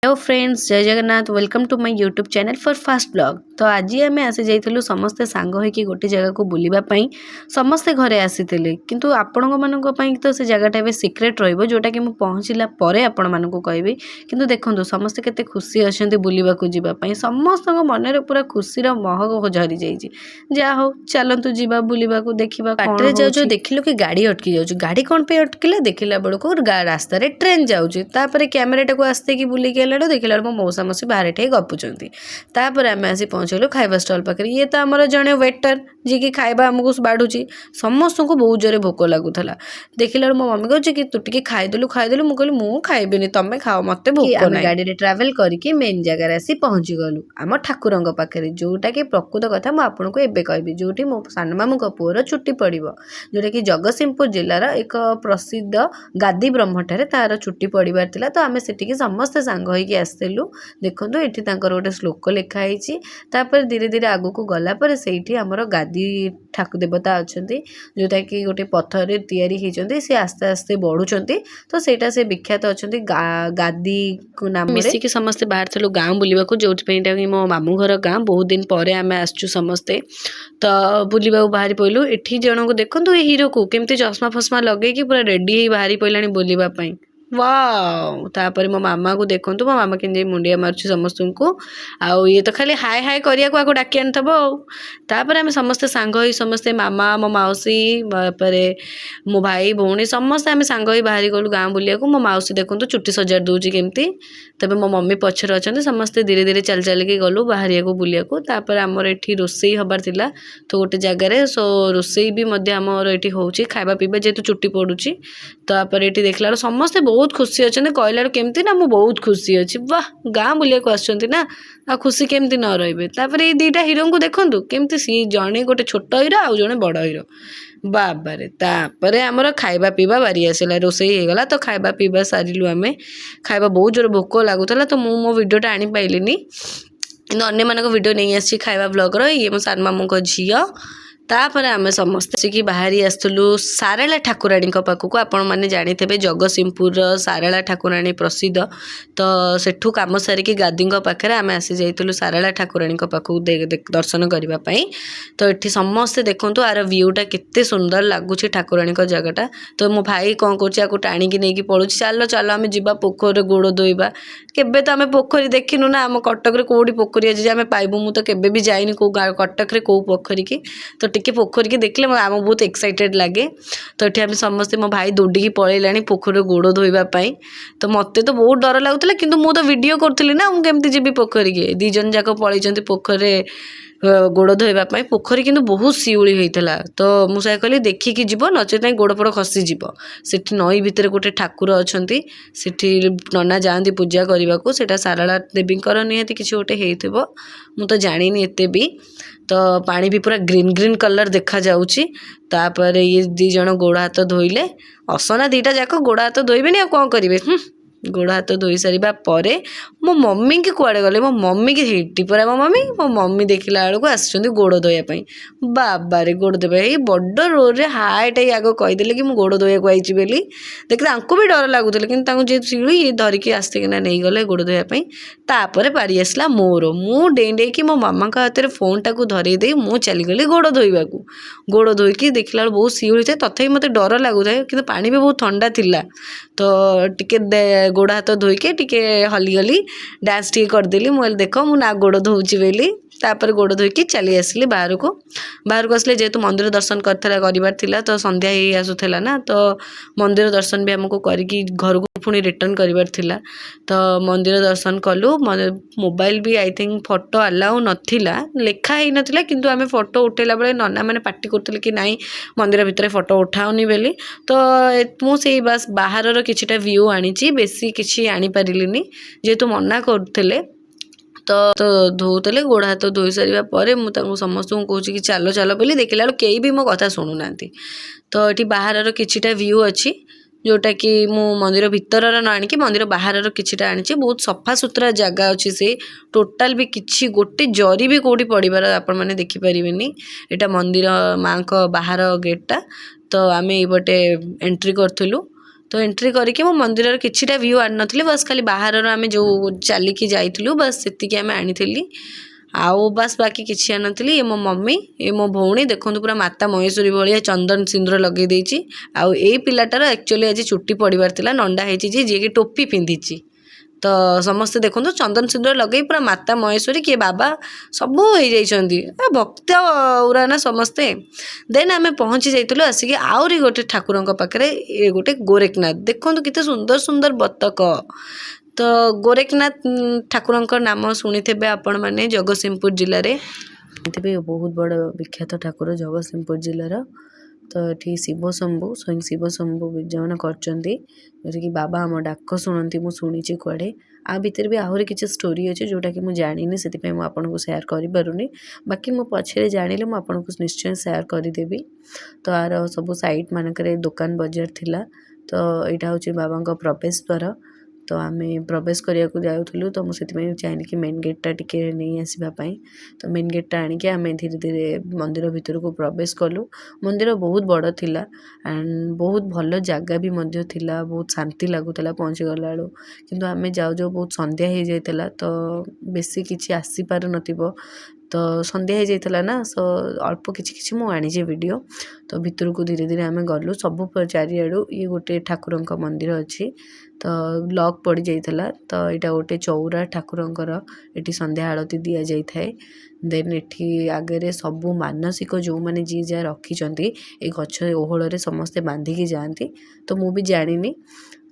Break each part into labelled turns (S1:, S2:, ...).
S1: Hello friends, जय Jagannath. Welcome to my YouTube channel for fast blog. तो आज आम आसी जाइलु समस्ते सांग होइकी गोटे जगह को बुलिबा पई। समस्ते घरे आसीथिले किंतु आपणक मानक पई तो से जगहटा एबे सीक्रेट रहइबो, जोटा कि मु पहुँचिला परे आपण मानक कहबी। किंतु देखंतु समस्ते केते खुशी अछंती बुलिबा को जिबा पई। समस्तक मनरे पूरा खुशीर महक झरी जाइछि। जा हो चलंतु जिबा बुलिबा को देखिबा बाटरे जाउ जो देखिलो कि गाड़ी अटकी जाउछि। गाड़ी कोन पे अटकिला देखिला बेलको रास्ता रे ट्रेन जाउछि। तापरे कैमराटा को आस्ते कि बुली के देखिला मो मौसा मौसी बाहर ठे गपुचंती। तापर आम आसी पहुँचलु खाइबा स्टॉल पाखे। ये तो आमर जड़े वेटर जी की खाइबा आमको बाढ़ुची। समस्त को बहुत जोरे भोक लगुला। देखिला मो मम्मी कहूँ कि तू टी खाईदेलु मु कहली मु खाइबिनी, तुम खाओ, मत भोक नहीं। गाड़ी रे ट्रावेल करके मेन जगह आसी पहुँची गलु आम ठाकुर पाखे, जोटा कि प्रकृत कथा मुझे आपको एवं कहबी, जो मो सान मामू पुअर छुट्टी पड़ो, जोटा कि जगतसिंहपुर जिलार एक प्रसिद्ध गादी ब्रह्मठारे तार छुट्टी पड़बार थिला। तो आम से समस्ते सांग होइकी आसलु। देखो ये गोटे श्लोक लिखाई। तापर धीरे धीरे आगु को गलापर से आमर गादी ठाकुर देवता अच्छा, जोटा कि गोटे पत्थर तैयारी होती, सी आस्ते आस्ते बढ़ुंट। तो सेटा से विख्यात अच्छा गादी को नाम मिसिकी समस्ते बाहर थलु गाँव बुलवाक, जो मो मामू घर गाँ। बहुत दिन पर आम आसचु समस्ते, तो बुलवा बाहरी पड़लु। एठी जन को देखो ये हीरो को केमती चश्मा फस्मा लगे कि पूरा रेडी बाहरी पड़ानी बुलवाई। वाओ। तापर मो मामा को देखो, मो मामा के मुंडिया मार्च समस्त को। आउ ये तो खाली हाय हाय करिया को डाकी आनथबो। तापर आम समस्ते सांग होई, समस्ते मामा मो माउसी मो भाई भौणी समस्ते आम सांग होई बाहरी गलु गाँ बुलिया को। मो माउसी देखो चुट्टी सजार दूची केमती। तबे मो मम्मी पछरे अच्छा, समस्ते धीरे धीरे चल चल के गलु बाहरिया को बुलिया को। तापर आमर एठी रोसई हबार थिला, तो गोटे जगार सो रोसई भी मध्य आमर एठी होउची। खाइबा पीबा जेतु छुट्टी पड़ुची। तापर एठी देखला समस्ते बहुत खुशी अच्छा। कहला केमती ना मु बहुत खुशी अच्छी। वाह, गाँ बुलिया को आसुचंती ना, आ खुशी केमती न रहिबे। तापर ये दुईटा हीरो को देखंतु केमती, सी जणे गोटे छोट हीरो आउ जणे बड़ हीरो। बाबारे। तापर आमर खाइबा पीबा बारी आसला, रोसई हो गला। तो खाइबा पीबा सारिलु आमे। खाइबा बहुत जोर भोक लगुला, तो मु मो वीडियोटा आनी पाइलिनी, किंतु अन्य मानक वीडियो नहीं आसी खाइबा ब्लॉगर। ये मो सान मामू को झियो। तापर आम समस्ते कि बाहरी आसलु सारला ठाकुराणी पाखक। आपण मैंने जाथे जगतसिंहपुर सारला ठाकुराणी प्रसिद्ध। तो सेठू कम सारिकी गादी पाखे आम आसी जाइलु सारला ठाकुराणी पाखक दर्शन करने। तो ये समस्ते देखूँ आर व्यूटा केते सुंदर लगुच ठाकुराणी जगटा। तो मो भाई कौन कर टाणिकी नहीं पड़ू, चल चल आम जा पोखर गोड़ धोइबा। केबे तो आम पोखरी देखिनु ना, आम कटक कौटी पोखरी आज आम पाइबू। मु तो केबे भी जाइनी कौ कटक कौ पोखरी की। तो टिके पोखरी की देखले आम बहुत एक्साइटेड लगे। तो ये आम समस्ते मो भाई दौड़ी पलैला पोखर गोड़ धोइबापी। तो मत तो बहुत डर लगुला, किंतु मु तो वीडियो करी ना, मुझे केमती जी पोखरी की। दी जन जाक पलैंती पोखर गोड़ धोइबापी। पोखरी किंतु बहुत शिउली होता। तो मुझे कहली देखिकी जीव, नचेत गोड़ पड़ खसीज। से नई भितर गोटे ठाकुर अच्छा, से नना जाती पूजा करने को। सेटा सारला देवी निहाती किसी गोटे हो, मु तो जानी एत भी। तो पानी भी पूरा ग्रीन ग्रीन कलर देखा जाउची। तापर ये दी जन गोड़ हाथ धोइले, असना दीटा जाक गोड़ हाथ धोइबेनी, आ कौन करेंगे। गोड़ हाथ धोई सारा पर मो मम्मी की कुआड़े गले, मो मम्मी की हेटी परा मो मम्मी देखला बेलू आसुँच गोड़ धोयापी। बाबारे गोड़ धोबा ये बड़ रोड हाईटा आग कहीदे कि गोड़ धोया को आई बोली। देखते भी डर लगुले, कि जे शिड़ी ये धरिकी आसिकिना नहीं गले गोड़ धोयापी। तापर पारी आसला मोर, मु डेई कि मो मामा हाथ में फोन टाक धरईदे मु चलीगली गोड़ धोइबा। गोड़ धोईकी देखला बहुत शिउली था, तथापि मत डर लगुए, कि पानी भी बहुत ठंडा थिला। तो टिके गोड़ हाथ धोईके टिके हलीगली, डांस टी करदेली। मुझे देख मु ना गोड़ धोची बोली। तापर गोड़ धोईकी चली आसली बाहर को आसले, जेहेतु मंदिर दर्शन करार तो संध्या ही आसूला ना। तो मंदिर दर्शन भी आमको करके घर को पुणी रिटर्न करार थिला। तो मंदिर दर्शन कलु। मोबाइल भी आई थिंक फोटो अलाउ नथिला, लेखा ही नथिला, किंतु आमे फोटो उठेला बेले नना मैंने पार्टी करते कि नाई मंदिर भितर फोटो उठाओनी बोली। तो मुझे बस बाहर किछिटा व्यू आनी, बेसी किसी आनी पारिलिनी, जेहेतु मना करते। तो धोते गोड़ हाथ धोई सारा पर मुझे समस्त कहूँ कि चलो चलो बोली। देखला कई भी मो कथा शुणुना। तो ये बाहर किछिटा व्यू अच्छी, जोटा कि मु मंदिर भितर न आनिकी मंदिर बाहर किछिटा आनी। बहुत सफा सुतरा जगह अच्छी, से टोटाल भी किसी गोटे जरी भी कौटी पड़बार आपण मैंने देखिपारे। यहाँ मंदिर माँ को बाहर गेटा। तो आम ये एंट्री करूँ। तो एंट्री करके मो मंदिर किछिटा व्यू आनी नथिली बस खाली बाहर आमे जो चलिकी जाइथिलु बस सेतिकी आमे आनिथिली आउ बस बाकी किछि आनथिली ये मो मम्मी ये मो भौणी देखंतु पूरा माता महेश्वरी भलिया चंदन सिंदूर लगे देछि आउ एई पिलाटार एक्चुअली आज छुट्टी पड़िबार थिला नंडा हेछि जे कि टोपी पिंधिछि तो समस्ते देखो चंदन सिंदूर लगे पूरा माता महेश्वरी किए बाबा सबू हो जाइछंती भक्त उरा ना समस्ते देन आमे पहुँची जाइतलु आसिक आउरी गोटे ठाकुरंक पाखरे ए गोटे गोरेखनाथ देखो केते सुंदर सुंदर बतक तो गोरेखनाथ ठाकुरंक नाम शुणिथे आपण मैंने जगतसिंहपुर जिले में बहुत बड़ विख्यात ठाकुर जगतसिंहपुर जिलार तो ये शिव शंभु स्वयं शिव शंभु विज्ञापन कर बाबा आम डाक शुणती मुझे शुणी कुआड़े आ भितर भी आहरी किसी स्टोरी अच्छे जोटा कि मुझे जानी से आपको सेयार करें बाकी मो पछे जानी मुझे निश्चय सेयार करदेवी तो आर सब साइड मानक दुकान बजार थिला तो यहाँ हूँ बाबा प्रवेश द्वार तो आम प्रवेश करने जाऊँ तो मुझे चाहिए कि मेन गेटा टिके नहीं आसवाई तो मेन गेटा आणिकी आम धीरे धीरे मंदिर भितर को प्रवेश कलु मंदिर बहुत बड़ थिला एंड बहुत भल जगह भी मध्य थिला बहुत शांति लगुला पहुँची गला बेलू किंतु आम जाऊ जाऊ बहुत संध्या हो जाता तो बेसी किसी आसी पार नथिबो तो संध्या हो जाता ना सो अल्प किसी मुझे वीडियो तो भितर को धीरे धीरे आम गलु सब चारिआडू ये गोटे ठाकुरंक मंदिर अच्छी तो लॉक पड़ जाइला तो यहाँ गोटे चौरा ठाकुरंकर एटी संध्या आरती दि जाए देन एठी आगे सबू मानसिक जो मैंने जी जहाँ रखिंट ये गछ ओहल समस्ते बांधिकी जाती तो मु भी जानी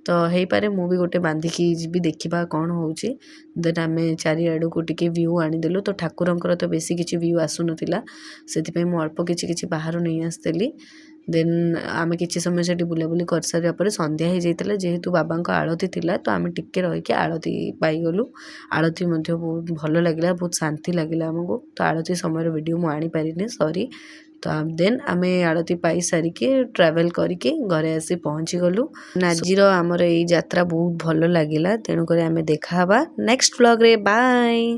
S1: तो हो पारे मु भी गोटे बांधिकी भी देखा कौन हो देन आम चारिआडू को टिके व्यू आनीदेलु तो ठाकुरंकर तो बेसी किसी व्यू आसुन से अल्प किसी बाहर नहीं आसती देन आम किसी समय से बुलाबुली कर सारे संध्या हो जाता जेहेतु बाबा आलती थिला तो आम टिके रहीकि आलती पाईगलु आलती बहुत भल लगे बहुत शांति लगे आमको तो आलती समय वीडियो मुझे आनीपारे सॉरी तो देन आम आलती पाई सारिके ट्रावेल करके घरे आसी पहुँची गलु आज आमर ये यात्रा बहुत भल लगे तेणुक आम देखा नेक्स्ट व्लॉग रे बाय।